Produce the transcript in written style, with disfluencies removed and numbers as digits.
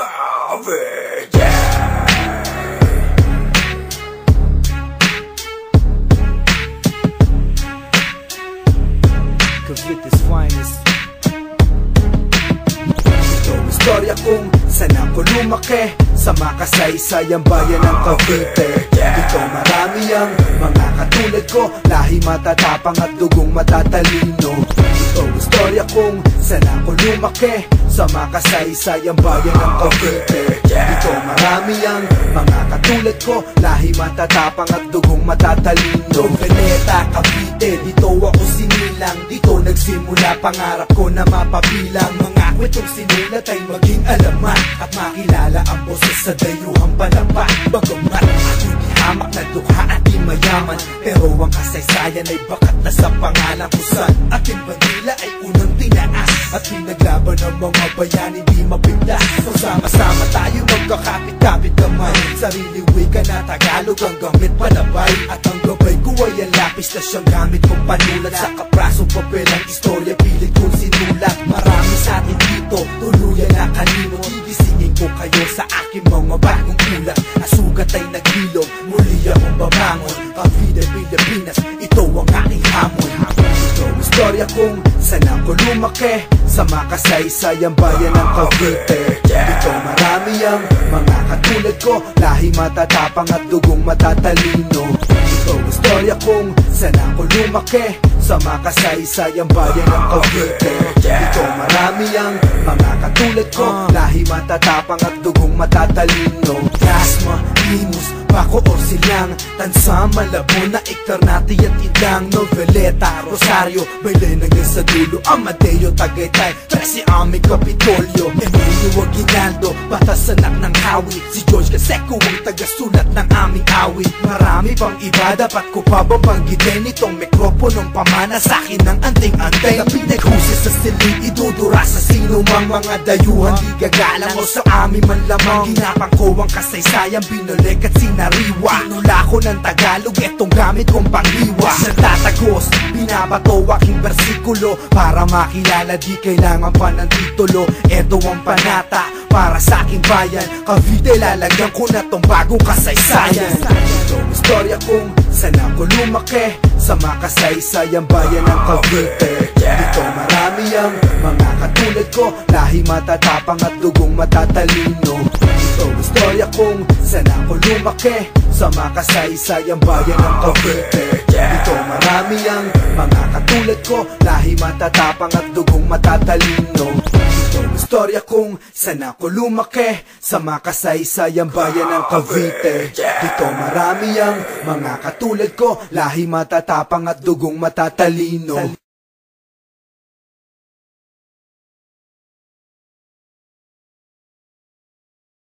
Cavite. Cavite's finest. Ito ang istorya kung saan ako lumaki, sa makasaysayang bayan ng Cavite. Dito marami ang mga katulad ko, lahi matatapang at dugong matatalino. Ito ang istorya kung saan ako lumaki, sa makasaysayang bayan ng Cavite. Dito marami ang mga katulad ko, lahi matatapang at dugong matatalino. Veneta, Cavite, dito ako sinilang, dito nagsimula pangarap ko na mapabilang. Mga kwentong sinulat ay maging alamat at makilala ang boses sa dayuhang palapa. Bagamat ako'y di hamak na dukha at di mayaman, pero ang kasaysayan ay bakat na sa pangalan ko saan ating bandila ay unang tinaas at pinaglaban ng mga bayan hindi mapiglas. So sama-sama tayo magkakapit-kapit kamay, sarili wika na Tagalog ang gamit palabay, at ang gabay ko ay ang lapis na siyang gamit kong panulat. Sa kaprasong papel ang istorya pilit kong sinulat. Marami sa atin dito, tuluyan na kanino, gigisingin ko kayo sa aking mga bagong ulat. Asugat ay nagbilog, muli akong babangon. Cavite, Pilipinas, ito ang aking hamon. Ito ang istorya kung saan ako lumaki, sa makasaysayang bayan ng Cavite. Dito marami ang mga katulad ko, lahi matatapang at dugong matatalino. Ito ang istorya kung saan ako lumaki, sa makasaysayang bayan ng Cavite. Dito marami ang mga katulad ko, lahi matatapang at dugong matatalino. Plasma, Imus, Paco or Silang, Tansa, Malabon, na Ektarnati at Idang, Noveleta, Rosario, Bailay hanggang sa dulo, Amadeo, Tagaytay, 13 aming Kapitolyo, Emilio Aguinaldo, Batas anak ng Hawi, si George Canseco ang tagasulat ng aming awit. Marami pang iba, dapat ko pa ba banggitin itong mikroponong pamana sa akin ng anting-antay na pinaghusay sa siling, idudura sa sino mang mga dayuhan. Di gagalang o sa amin man lamang, ginapang ko ang kasaysayan, binulik at sinariwa. Tinula ko ng Tagalog, etong gamit kong panghiwa. Sa tatagos, binabato aking bersikulo, para makilala di kailangan pa ng titulo. Eto ang panata para sa aking bayan, Cavite, lalagyan ko na tong bagong kasaysayan. Ito ang istorya kung saan ako lumaki, sa makasaysayang bayan ng Cavite. Dito marami ang mga katulad ko, lahi matatapang at dugong matatalino. Ito ang istorya kung saan ako lumaki, sa makasaysayang bayan ng Cavite. Dito marami ang mga katulad ko, lahi matatapang at dugong matatalino. Ito ang istorya kung saan ako lumaki, sa makasaysayang bayan ng Cavite. Dito marami ang mga katulad ko, lahi matatapang at dugong matatalino.